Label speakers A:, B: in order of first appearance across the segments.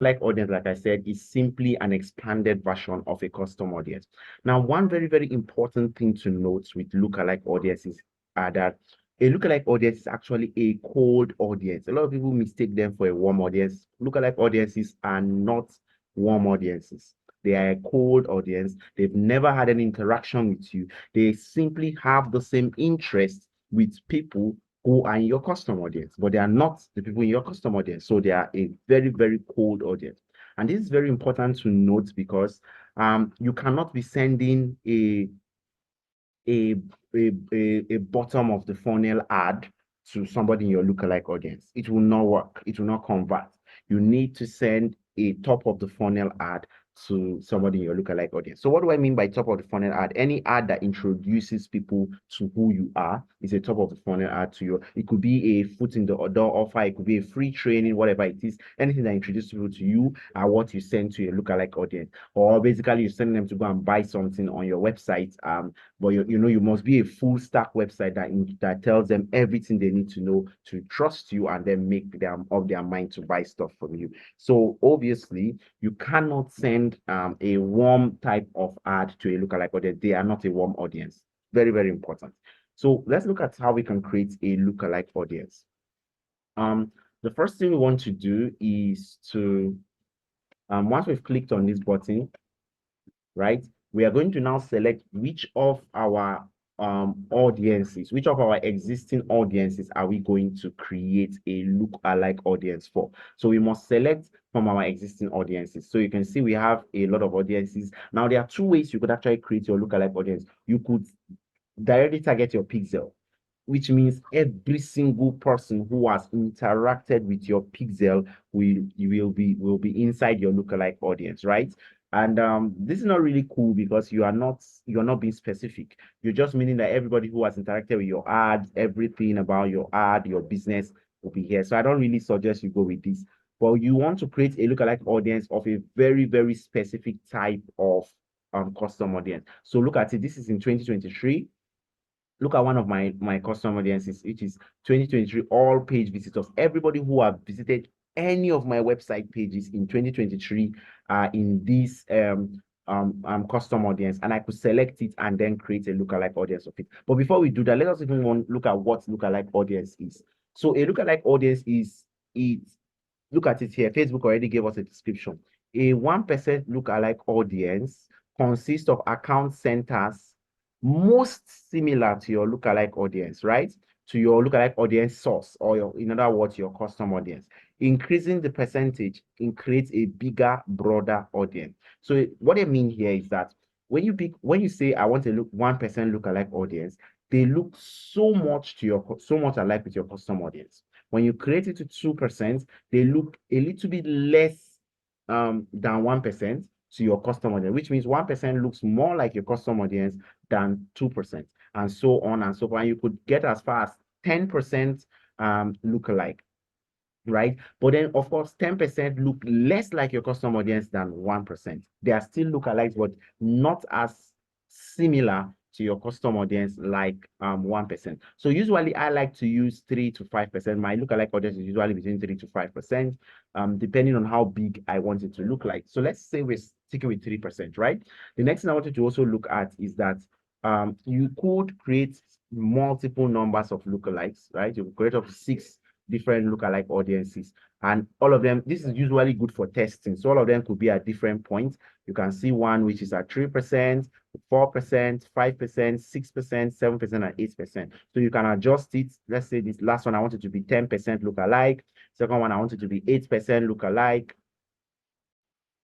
A: Like audience, like I said, is simply an expanded version of a custom audience. Now, one very, very important thing to note with lookalike audiences are that a lookalike audience is actually a cold audience. A lot of people mistake them for a warm audience. Lookalike audiences are not warm audiences. They are a cold audience. They've never had any interaction with you. They simply have the same interest with people who are in your custom audience, but they are not the people in your custom audience. So they are a very, very cold audience. And this is very important to note because you cannot be sending a, a bottom of the funnel ad to somebody in your lookalike audience. It will not work. It will not convert. You need to send a top of the funnel ad to somebody in your lookalike audience. So what do I mean by top of the funnel ad? Any ad that introduces people to who you are is a top of the funnel ad to you. It could be a foot in the door offer. It could be a free training, whatever it is. Anything that introduces people to you are what you send to your lookalike audience. Or basically you send them to go and buy something on your website. But you must be a full stack website that tells them everything they need to know to trust you and then make them up their mind to buy stuff from you. So obviously, you cannot send a warm type of ad to a lookalike audience. They are not a warm audience. Very, very important. So let's look at how we can create a lookalike audience. The first thing we want to do is to, once we've clicked on this button, right, we are going to now select which of our audiences, which of our existing audiences are we going to create a look-alike audience for. So we must select from our existing audiences. So you can see we have a lot of audiences. Now there are two ways you could actually create your look-alike audience. You could directly target your pixel, which means every single person who has interacted with your pixel will be inside your lookalike audience, right? And this is not really cool because you're not being specific. You're just meaning that everybody who has interacted with your ad, everything about your ad, your business will be here. So I don't really suggest you go with this. But you want to create a lookalike audience of a very, very specific type of custom audience. So look at it. This is in 2023. Look at one of my custom audiences, which is 2023 all page visitors. Everybody who have visited any of my website pages in 2023 are in this custom audience, and I could select it and then create a lookalike audience of it. But before we do that, let us even look at what lookalike audience is. So a lookalike audience is it. Look at it here. Facebook already gave us a description. A 1% lookalike audience consists of account centers most similar to your lookalike audience, right? To your lookalike audience source, or in other words, your custom audience. Increasing the percentage creates a bigger, broader audience. So what I mean here is that when you say I want a 1% lookalike audience, they look so much alike with your custom audience. When you create it to 2%, they look a little bit less than 1% to your custom audience, which means 1% looks more like your custom audience than 2%, and so on and so on. You could get as far as 10% lookalike, right? But then, of course, 10% look less like your custom audience than 1%. They are still lookalikes, but not as similar to your custom audience like 1%. So usually I like to use 3 to 5%. My lookalike audience is usually between 3 to 5%, depending on how big I want it to look like. So let's say we're sticking with 3%, right? The next thing I wanted to also look at is that you could create multiple numbers of lookalikes, right? You could create up to 6 different lookalike audiences, and all of them, this is usually good for testing. So all of them could be at different points. You can see one which is at 3%, 4%, 5%, 6%, 7%, and 8%. So you can adjust it. Let's say this last one, I want it to be 10% lookalike. Second one, I want it to be 8% lookalike.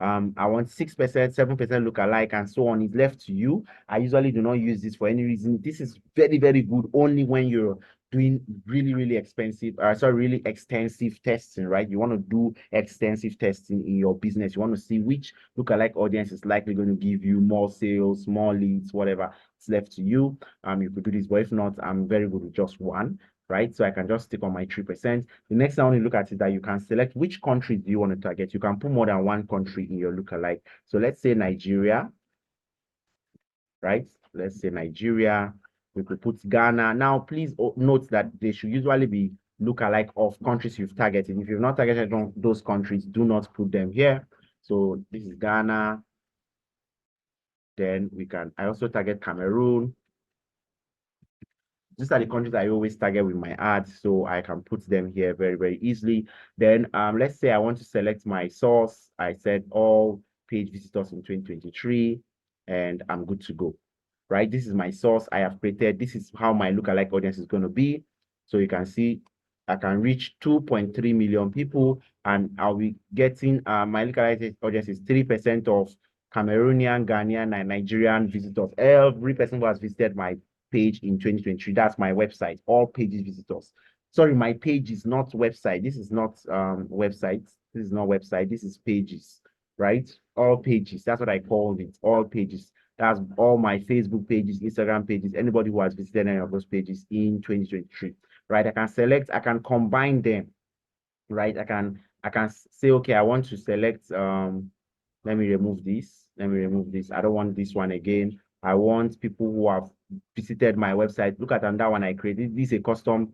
A: I want 6%, 7% lookalike, and so on. It's left to you. I usually do not use this for any reason. This is very, very good only when you're doing really, really really extensive testing, right? You want to do extensive testing in your business. You want to see which lookalike audience is likely going to give you more sales, more leads, whatever. It's left to you. You could do this, but if not, I'm very good with just one, right? So I can just stick on my 3%. The next thing I want to look at is that you can select which country do you want to target. You can put more than one country in your lookalike. So let's say Nigeria, right? Let's say Nigeria. We could put Ghana. Now, please note that they should usually be lookalike of countries you've targeted. If you've not targeted on those countries, do not put them here. So this is Ghana. Then I also target Cameroon. These are the countries I always target with my ads, so I can put them here very, very easily. Then let's say I want to select my source. I said all page visitors in 2023, and I'm good to go. Right? This is my source I have created. This is how my lookalike audience is going to be. So you can see I can reach 2.3 million people, and I'll be getting my lookalike audience is 3% of Cameroonian, Ghanaian, and Nigerian visitors. Every person who has visited my page in 2023. That's my website, all pages visitors. Sorry, my page is not website. This is not website. This is not website. This is pages, right? All pages. That's what I called it. All pages. That's all my Facebook pages, Instagram pages, anybody who has visited any of those pages in 2023, right? I can select, I can combine them, right? I can say, okay, I want to select, let me remove this. Let me remove this. I don't want this one again. I want people who have visited my website. Look at that one I created. This is a custom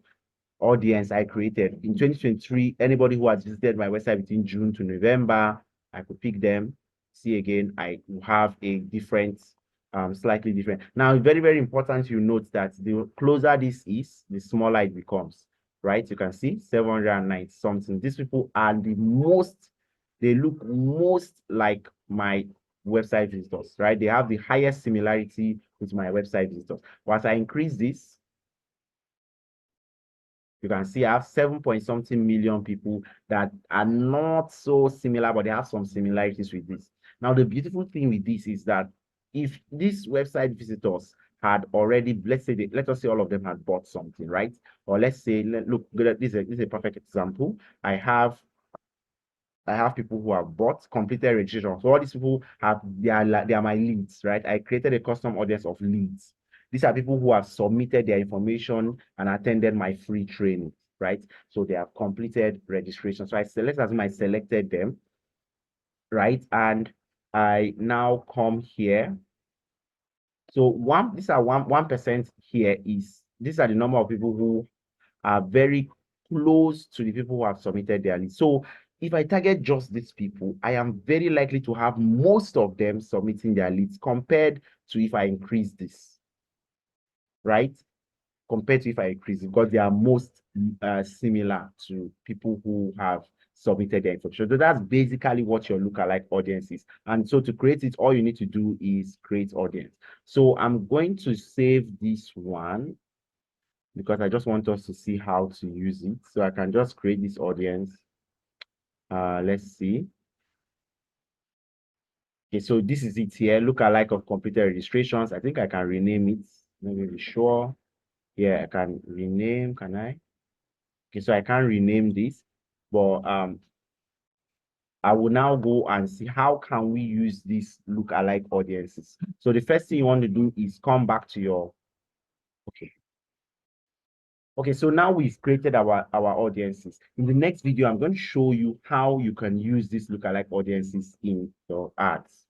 A: audience I created. In 2023, anybody who has visited my website between June to November, I could pick them. See again, I have a different, slightly different. Now, it's very, very important you note that the closer this is, the smaller it becomes, right? You can see 790 something. These people are the most, they look most like my website visitors, right? They have the highest similarity with my website visitors. Once I increase this, you can see I have 7 point something million people that are not so similar, but they have some similarities with this. Now, the beautiful thing with this is that if these website visitors had already, let's say, let us say all of them had bought something, right? Or let's say, look, this is a perfect example. I have people who have bought, completed registration. So all these people they are my leads, right? I created a custom audience of leads. These are people who have submitted their information and attended my free training, right? So they have completed registration. So I selected them, right? And I now come here. So these are 1% here these are the number of people who are very close to the people who have submitted their list. So if I target just these people, I am very likely to have most of them submitting their leads compared to if I increase this, right? Compared to if I increase it, because they are most similar to people who have submitted their information. So that's basically what your lookalike audience is. And so to create it, all you need to do is create audience. So I'm going to save this one because I just want us to see how to use it. So I can just create this audience. Let's see. Okay, so this is it here. Lookalike of completed registrations. I think I can rename it. Let me be sure. Yeah, I can rename. Can I? Okay, so I can't rename this, but I will now go and see how can we use these lookalike audiences. So the first thing you want to do is come back to your, okay. Okay, so now we've created our audiences. In the next video, I'm going to show you how you can use these lookalike audiences in your ads.